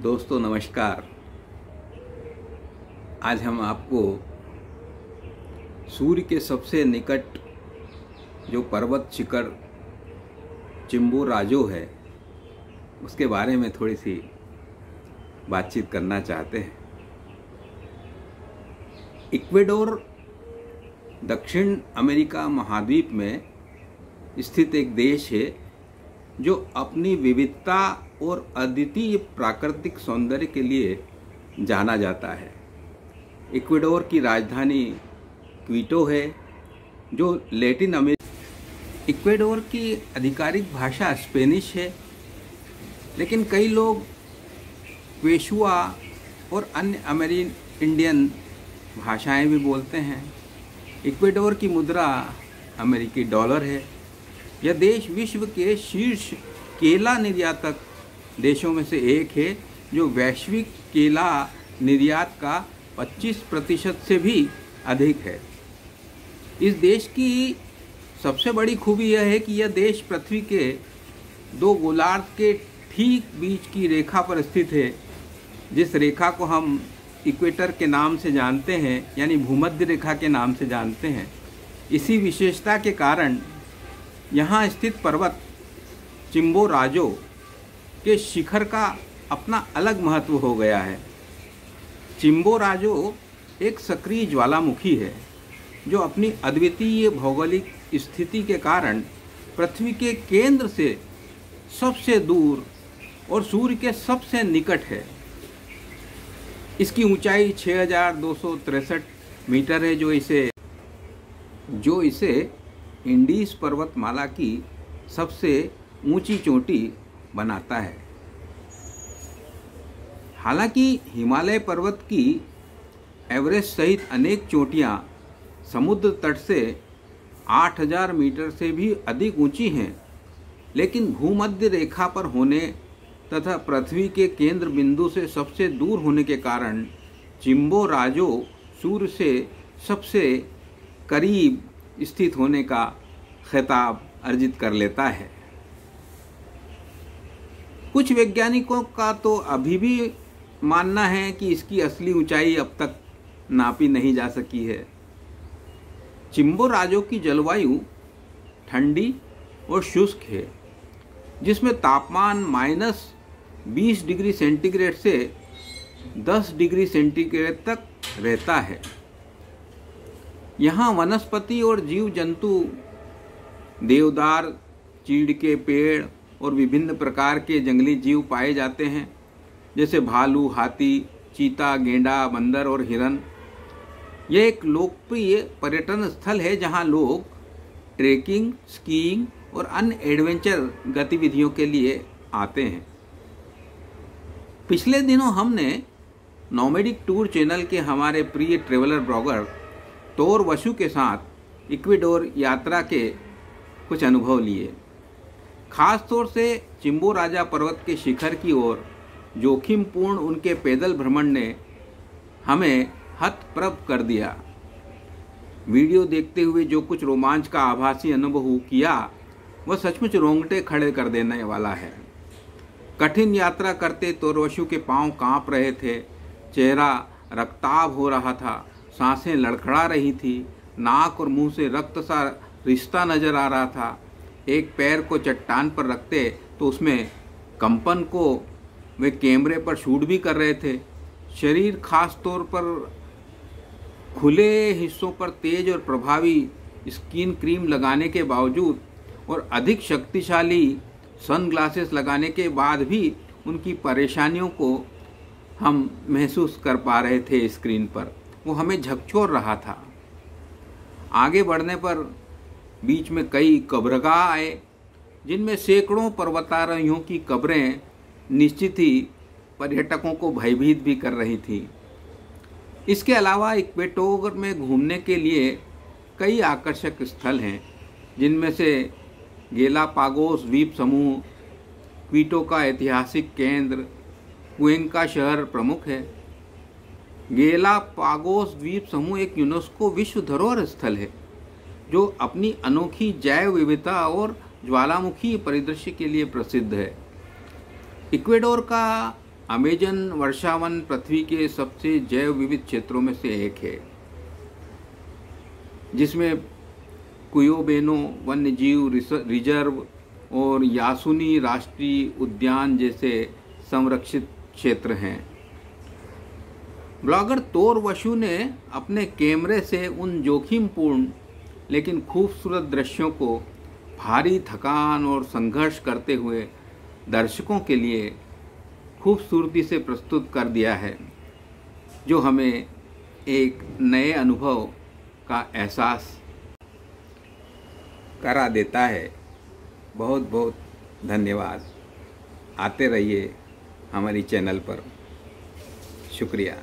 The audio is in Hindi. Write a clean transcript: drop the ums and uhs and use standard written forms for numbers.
दोस्तों नमस्कार। आज हम आपको सूर्य के सबसे निकट जो पर्वत शिखर चिम्बोराजो है उसके बारे में थोड़ी सी बातचीत करना चाहते हैं। इक्वेडोर दक्षिण अमेरिका महाद्वीप में स्थित एक देश है जो अपनी विविधता और अद्वितीय प्राकृतिक सौंदर्य के लिए जाना जाता है। इक्वेडोर की राजधानी क्विटो है जो लैटिन अमेरिका। इक्वेडोर की आधिकारिक भाषा स्पेनिश है, लेकिन कई लोग क्वेशुआ और अन्य अमेरिंडियन भाषाएं भी बोलते हैं। इक्वेडोर की मुद्रा अमेरिकी डॉलर है। यह देश विश्व के शीर्ष केला निर्यातक देशों में से एक है, जो वैश्विक केला निर्यात का 25% से भी अधिक है। इस देश की सबसे बड़ी खूबी यह है कि यह देश पृथ्वी के दो गोलार्ध के ठीक बीच की रेखा पर स्थित है, जिस रेखा को हम इक्वेटर के नाम से जानते हैं, यानी भूमध्य रेखा के नाम से जानते हैं। इसी विशेषता के कारण यहाँ स्थित पर्वत चिम्बोराजो के शिखर का अपना अलग महत्व हो गया है। चिम्बोराजो एक सक्रिय ज्वालामुखी है जो अपनी अद्वितीय भौगोलिक स्थिति के कारण पृथ्वी के केंद्र से सबसे दूर और सूर्य के सबसे निकट है। इसकी ऊंचाई 6263 मीटर है, जो इसे इंडीज पर्वतमाला की सबसे ऊंची चोटी बनाता है। हालांकि हिमालय पर्वत की एवरेस्ट सहित अनेक चोटियां समुद्र तट से 8000 मीटर से भी अधिक ऊंची हैं, लेकिन भूमध्य रेखा पर होने तथा पृथ्वी के केंद्र बिंदु से सबसे दूर होने के कारण चिम्बोराजो सूर्य से सबसे करीब स्थित होने का खिताब अर्जित कर लेता है। कुछ वैज्ञानिकों का तो अभी भी मानना है कि इसकी असली ऊंचाई अब तक नापी नहीं जा सकी है। चिम्बोराजो की जलवायु ठंडी और शुष्क है, जिसमें तापमान -20 डिग्री सेंटीग्रेड से 10 डिग्री सेंटीग्रेड तक रहता है। यहाँ वनस्पति और जीव जंतु, देवदार, चीड़ के पेड़ और विभिन्न प्रकार के जंगली जीव पाए जाते हैं, जैसे भालू, हाथी, चीता, गेंडा, बंदर और हिरन। यह एक लोकप्रिय पर्यटन स्थल है जहाँ लोग ट्रेकिंग, स्कीइंग और अन्य एडवेंचर गतिविधियों के लिए आते हैं। पिछले दिनों हमने नोमैडिक टूर चैनल के हमारे प्रिय ट्रेवलर ब्लॉगर तोर वसु के साथ इक्वेडोर यात्रा के कुछ अनुभव लिए। खास तौर से चिम्बोराजो पर्वत के शिखर की ओर जोखिमपूर्ण उनके पैदल भ्रमण ने हमें हतप्रभ कर दिया। वीडियो देखते हुए जो कुछ रोमांच का आभासी अनुभव किया, वह सचमुच रोंगटे खड़े कर देने वाला है। कठिन यात्रा करते तोर वसु के पांव कांप रहे थे, चेहरा रक्ताभ हो रहा था, सांसें लड़खड़ा रही थी, नाक और मुंह से रक्त सा रिश्ता नजर आ रहा था। एक पैर को चट्टान पर रखते तो उसमें कंपन को वे कैमरे पर शूट भी कर रहे थे। शरीर खास तौर पर खुले हिस्सों पर तेज और प्रभावी स्किन क्रीम लगाने के बावजूद और अधिक शक्तिशाली सनग्लासेस लगाने के बाद भी उनकी परेशानियों को हम महसूस कर पा रहे थे। स्क्रीन पर वो हमें झकझोर रहा था। आगे बढ़ने पर बीच में कई कब्रगाह आए, जिनमें सैकड़ों पर्वतारोहियों की कब्रें निश्चित ही पर्यटकों को भयभीत भी कर रही थी। इसके अलावा इक्वेडोर में घूमने के लिए कई आकर्षक स्थल हैं, जिनमें से गेलापागोस द्वीप समूह, क्विटो का ऐतिहासिक केंद्र, कुएंका शहर प्रमुख है। गेलापागोस द्वीप समूह एक यूनेस्को विश्व धरोहर स्थल है, जो अपनी अनोखी जैव विविधता और ज्वालामुखी परिदृश्य के लिए प्रसिद्ध है। इक्वेडोर का अमेजन वर्षावन पृथ्वी के सबसे जैव विविध क्षेत्रों में से एक है, जिसमें कुयोबेनो वन्यजीव रिजर्व और यासुनी राष्ट्रीय उद्यान जैसे संरक्षित क्षेत्र हैं। ब्लॉगर तोर वशु ने अपने कैमरे से उन जोखिमपूर्ण लेकिन खूबसूरत दृश्यों को भारी थकान और संघर्ष करते हुए दर्शकों के लिए खूबसूरती से प्रस्तुत कर दिया है, जो हमें एक नए अनुभव का एहसास करा देता है। बहुत बहुत धन्यवाद। आते रहिए हमारी चैनल पर। शुक्रिया।